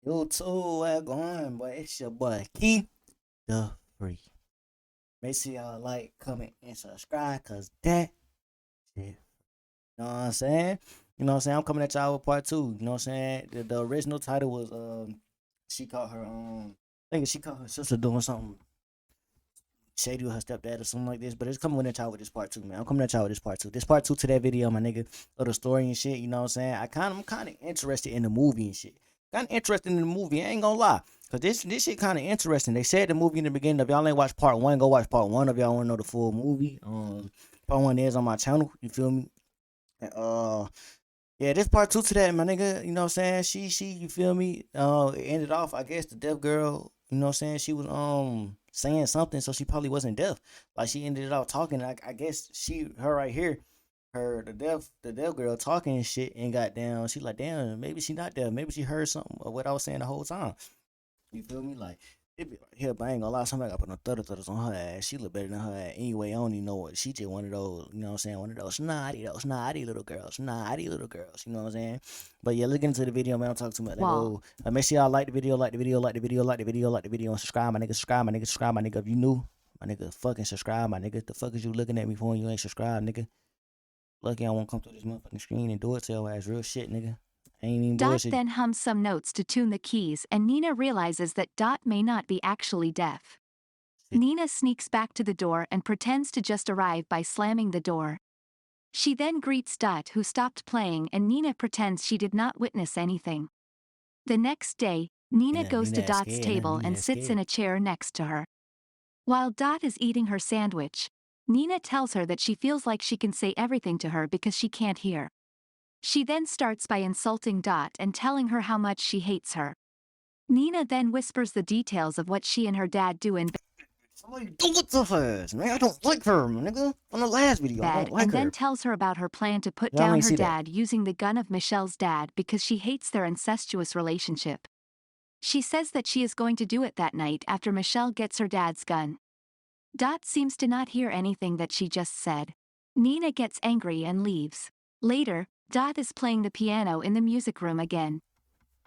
Yo, too, where going, boy? It's your boy, Keith the Free. Make sure y'all like, comment, and subscribe, cause that shit. You know what I'm saying? You know what I'm saying? I'm coming at y'all with part two. You know what I'm saying? The original title was she caught her I think she caught her sister doing something shady with her stepdad or something like this. But it's coming at y'all with this part two, man. I'm coming at y'all with this part two. This part two to that video, my nigga, of the story and shit. You know what I'm saying? I'm kind of interested in the movie and shit. Kind of interested in the movie. I ain't gonna lie, cause this shit kind of interesting. They said the movie in the beginning. If y'all ain't watched part one, go watch part one. If y'all want to know the full movie, part one is on my channel. You feel me? And, yeah, this part two to that, my nigga. You know what I'm saying? You feel me? It ended off. I guess the deaf girl. You know what I'm saying? She was saying something, so she probably wasn't deaf. Like she ended it off talking. I guess her right here, her the deaf girl talking and shit, and got down. She like, damn, maybe she not deaf. Maybe she heard something of what I was saying the whole time. You feel me? Like it be right here, but I ain't gonna lie. Somebody got put no thudders on her ass. She look better than her ass anyway. I don't even know what she just one of those. You know what I'm saying? One of those snotty little girls, snotty little girls. You know what I'm saying? But yeah, look into the video, man. Don't talk too much. Let Wall. go. Make sure y'all like the video, like the video, like the video, like the video, like the video, and subscribe, my nigga. Subscribe, my nigga. Subscribe, my nigga. If you new, my nigga, fucking subscribe, my nigga. The fuck is you looking at me for? And you ain't subscribed, nigga. Lucky I won't come through this motherfucking screen and do it to your ass. Real shit, nigga. I ain't even Dot bullshit. then hums some notes to tune the keys, and Nina realizes that Dot may not be actually deaf. Nina sneaks back to the door and pretends to just arrive by slamming the door. She then greets Dot, who stopped playing, and Nina pretends she did not witness anything. The next day, Nina goes Nina to that Dot's scared. table Nina and that sits in scared. a chair next to her. While Dot is eating her sandwich, Nina tells her that she feels like she can say everything to her because she can't hear. She then starts by insulting Dot and telling her how much she hates her. Nina then whispers the details of what she and her dad do in Somebody do it to her ass, man. I don't like her, my nigga. On the last video, I bed don't like and then her. tells her about her plan to put Y'all down ain't her see that. dad using the gun of Michelle's dad because she hates their incestuous relationship. She says that she is going to do it that night after Michelle gets her dad's gun. Dot seems to not hear anything that she just said. Nina gets angry and leaves. Later, Dot is playing the piano in the music room again.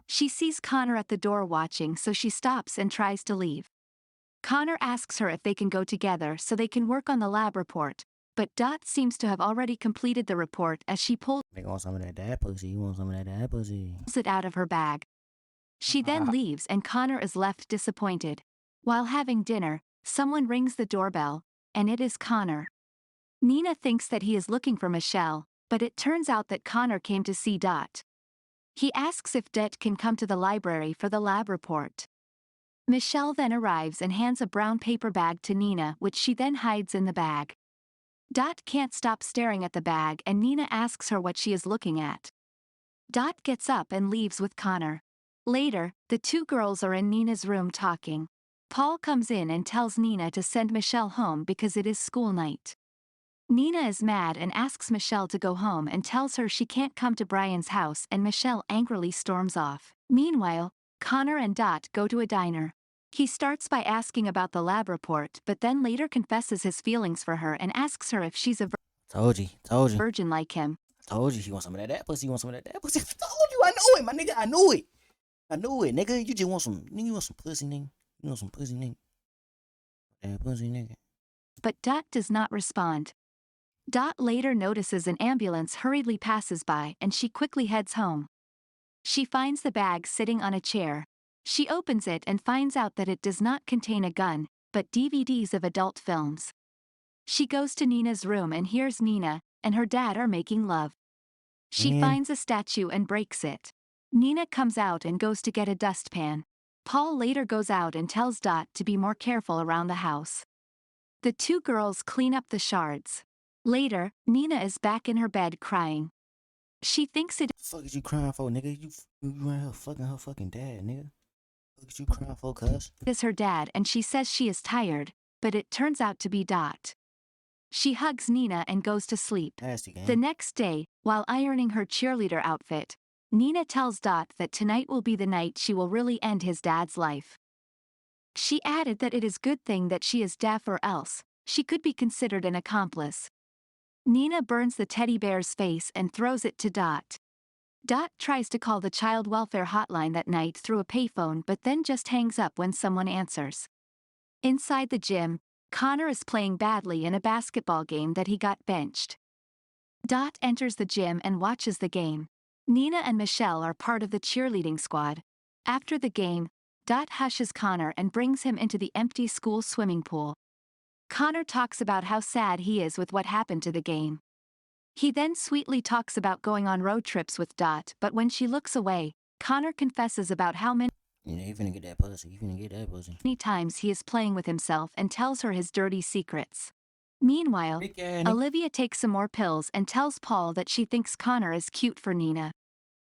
She sees Connor at the door watching, so she stops and tries to leave. Connor asks her if they can go together so they can work on the lab report, but Dot seems to have already completed the report as she pulls Nigga want some of that dad pussy. You want some of that dad pussy. it out of her bag. She then leaves and Connor is left disappointed. While having dinner, someone rings the doorbell, and it is Connor. Nina thinks that he is looking for Michelle, but it turns out that Connor came to see Dot. He asks if Det can come to the library for the lab report. Michelle then arrives and hands a brown paper bag to Nina, which she then hides in the bag. Dot can't stop staring at the bag and Nina asks her what she is looking at. Dot gets up and leaves with Connor. Later, the two girls are in Nina's room talking. Paul comes in and tells Nina to send Michelle home because it is school night. Nina is mad and asks Michelle to go home and tells her she can't come to Brian's house, and Michelle angrily storms off. Meanwhile, Connor and Dot go to a diner. He starts by asking about the lab report but then later confesses his feelings for her and asks her if she's a Told you. Told you. virgin like him. Told you. He want some of that dad pussy. You want some of that dad pussy. I told you. I know it, my nigga. I knew it. I knew it, nigga. You just want some. Nigga, you want some pussy, nigga. You want some pussy, nigga. That pussy, nigga. But Dot does not respond. Dot later notices an ambulance hurriedly passes by and she quickly heads home. She finds the bag sitting on a chair. She opens it and finds out that it does not contain a gun, but DVDs of adult films. She goes to Nina's room and hears Nina and her dad are making love. She Man. finds a statue and breaks it. Nina comes out and goes to get a dustpan. Paul later goes out and tells Dot to be more careful around the house. The two girls clean up the shards. Later, Nina is back in her bed crying. She thinks it The fuck is you crying for, nigga? You in her fucking dad, nigga. What is you crying for, cuz? is her dad and she says she is tired, but it turns out to be Dot. She hugs Nina and goes to sleep. Nasty The game. next day, while ironing her cheerleader outfit, Nina tells Dot that tonight will be the night she will really end his dad's life. She added that it is good thing that she is deaf or else she could be considered an accomplice. Nina burns the teddy bear's face and throws it to Dot. Dot tries to call the child welfare hotline that night through a payphone but then just hangs up when someone answers. Inside the gym, Connor is playing badly in a basketball game that he got benched. Dot enters the gym and watches the game. Nina and Michelle are part of the cheerleading squad. After the game, Dot hushes Connor and brings him into the empty school swimming pool. Connor talks about how sad he is with what happened to the game. He then sweetly talks about going on road trips with Dot, but when she looks away, Connor confesses about how many Yeah, you finna get that pussy. You finna get that pussy. times he is playing with himself and tells her his dirty secrets. Meanwhile, Big ass nigga. Olivia takes some more pills and tells Paul that she thinks Connor is cute for Nina.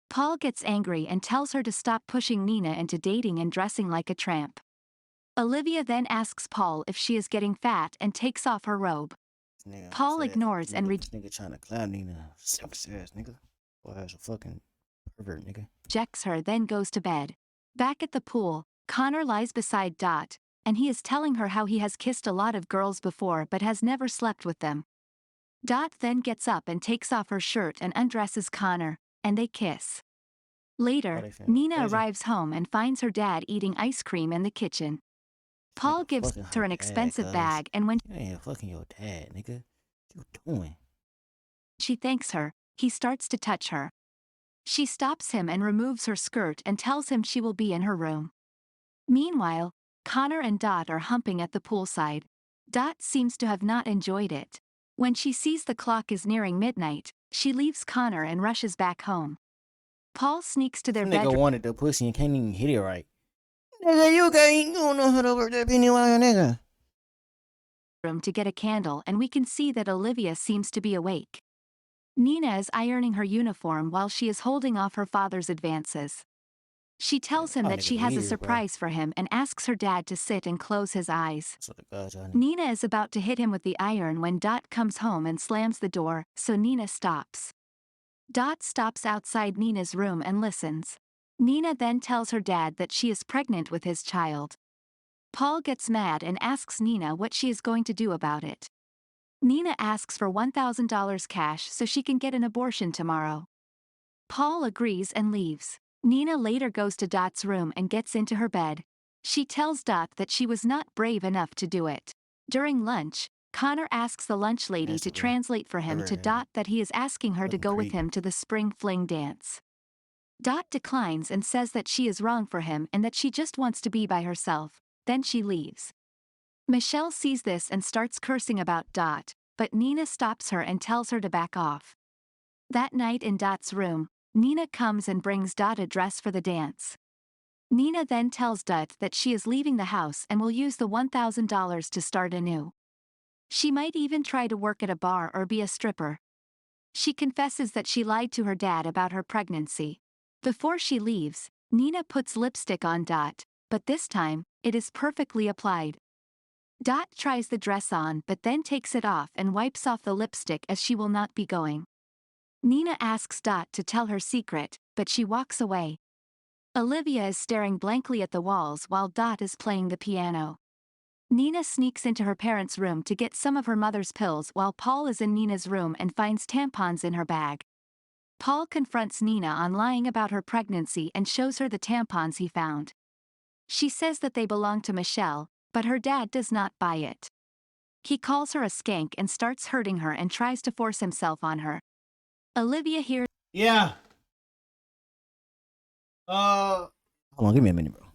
Paul gets angry and tells her to stop pushing Nina into dating and dressing like a tramp. Olivia then asks Paul if she is getting fat and takes off her robe. Nigga, Paul said, ignores and this nigga trying to clown Nina. Selfish ass nigga. Boy, that's a fucking pervert, nigga. rejects her, then goes to bed. Back at the pool, Connor lies beside Dot, and he is telling her how he has kissed a lot of girls before but has never slept with them. Dot then gets up and takes off her shirt and undresses Connor, and they kiss. Later, they finna Nina crazy. arrives home and finds her dad eating ice cream in the kitchen. Paul Nigga gives fucking her an dad, expensive cuz. bag, and when You ain't fucking your dad, nigga. What you doing? she thanks her, he starts to touch her. She stops him and removes her skirt and tells him she will be in her room. Meanwhile, Connor and Dot are humping at the poolside. Dot seems to have not enjoyed it. When she sees the clock is nearing midnight, she leaves Connor and rushes back home. Paul sneaks to their This nigga bedroom wanted the pussy and can't even hit it right. Nigga, you don't know how to work that penny wire, nigga. to get a candle, and we can see that Olivia seems to be awake. Nina is ironing her uniform while she is holding off her father's advances. She tells him Y'all that she niggas has a weird, bro. surprise for him and asks her dad to sit and close his eyes. That's what the God, y'all niggas. Nina is about to hit him with the iron when Dot comes home and slams the door, so Nina stops. Dot stops outside Nina's room and listens. Nina then tells her dad that she is pregnant with his child. Paul gets mad and asks Nina what she is going to do about it. Nina asks for $1,000 cash so she can get an abortion tomorrow. Paul agrees and leaves. Nina later goes to Dot's room and gets into her bed. She tells Dot that she was not brave enough to do it. During lunch, Connor asks the lunch lady Yes, to bro. translate for him to Alright. Dot that he is asking her to Fucking go with creep. him to the spring fling dance. Dot declines and says that she is wrong for him and that she just wants to be by herself, then she leaves. Michelle sees this and starts cursing about Dot, but Nina stops her and tells her to back off. That night in Dot's room, Nina comes and brings Dot a dress for the dance. Nina then tells Dot that she is leaving the house and will use the $1,000 to start anew. She might even try to work at a bar or be a stripper. She confesses that she lied to her dad about her pregnancy. Before she leaves, Nina puts lipstick on Dot, but this time, it is perfectly applied. Dot tries the dress on but then takes it off and wipes off the lipstick as she will not be going. Nina asks Dot to tell her secret, but she walks away. Olivia is staring blankly at the walls while Dot is playing the piano. Nina sneaks into her parents' room to get some of her mother's pills while Paul is in Nina's room and finds tampons in her bag. Paul confronts Nina on lying about her pregnancy and shows her the tampons he found. She says that they belong to Michelle, but her dad does not buy it. He calls her a skank and starts hurting her and tries to force himself on her. Olivia hears Yeah. Hold on, give me a minute, bro.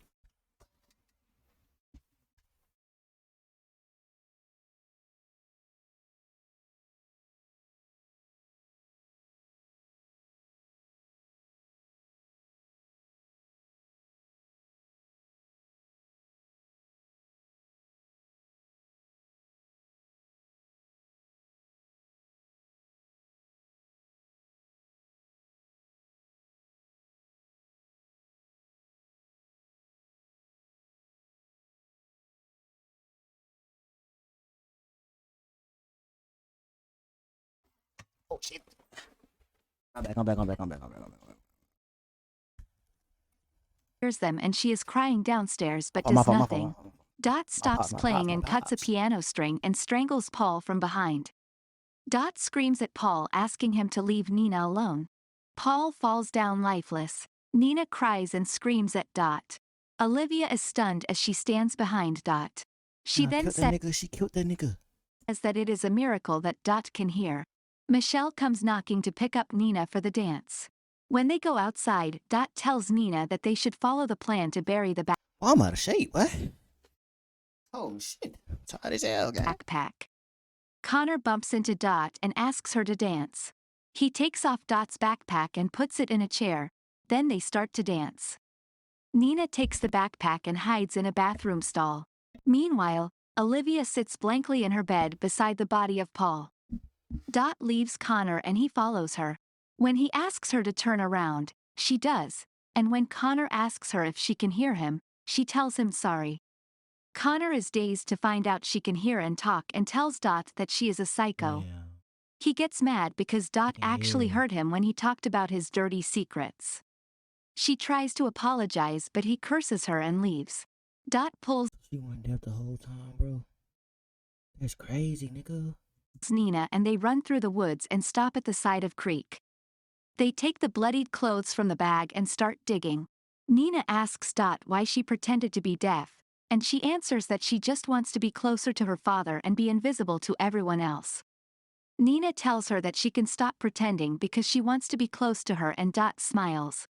Oh shit. I'm back. them and she is crying downstairs but My does fault, nothing. Dot stops my playing pops, and my cuts a pops. piano string and strangles Paul from behind. Dot screams at Paul asking him to leave Nina alone. Paul falls down lifeless. Nina cries and screams at Dot. Olivia is stunned as she stands behind Dot. She then killed that nigga. She killed that nigga. says that it is a miracle that Dot can hear. Michelle comes knocking to pick up Nina for the dance. When they go outside, Dot tells Nina that they should follow the plan to bury the Oh, I'm out of shape. What? Oh shit. I'm tired as hell, guy. backpack. Connor bumps into Dot and asks her to dance. He takes off Dot's backpack and puts it in a chair. Then they start to dance. Nina takes the backpack and hides in a bathroom stall. Meanwhile, Olivia sits blankly in her bed beside the body of Paul. Dot leaves Connor and he follows her. When he asks her to turn around, she does, and when Connor asks her if she can hear him, she tells him sorry. Connor is dazed to find out she can hear and talk and tells Dot that she is a psycho. Damn. He gets mad because Dot can actually hear. heard him when he talked about his dirty secrets. She tries to apologize but he curses her and leaves. Dot pulls She wasn't deaf the whole time, bro. That's crazy, nigga. Nina and they run through the woods and stop at the side of creek. They take the bloodied clothes from the bag and start digging. Nina asks Dot why she pretended to be deaf, and she answers that she just wants to be closer to her father and be invisible to everyone else. Nina tells her that she can stop pretending because she wants to be close to her and Dot smiles.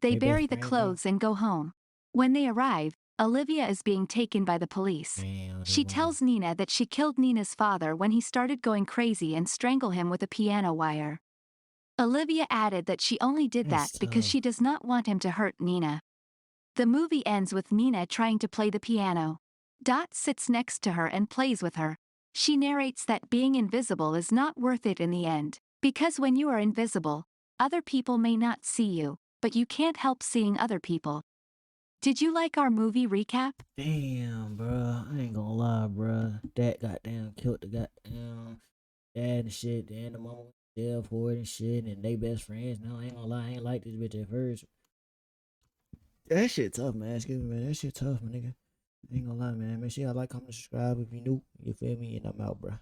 They They bury best the friends, bro. clothes and go home. When they arrive, Olivia is being taken by the police. Damn, She they tells Nina that she killed Nina's father when he started going crazy and strangled him with a piano wire. Olivia added that she only did That's that because tough. she does not want him to hurt Nina. The movie ends with Nina trying to play the piano. Dot sits next to her and plays with her. She narrates that being invisible is not worth it in the end, because when you are invisible, other people may not see you, but you can't help seeing other people. Did you like our movie recap? Damn, bro. I ain't gonna lie, bro. That goddamn killed the goddamn dad and shit. Then the mama went to jail for it and shit. And they best friends. Now I ain't gonna lie. I ain't like this bitch at first. That shit tough, man. Excuse me, man. That shit tough, my nigga. I ain't gonna lie, man. Make sure y'all like, comment, subscribe if you new. You feel me? And I'm out, bro.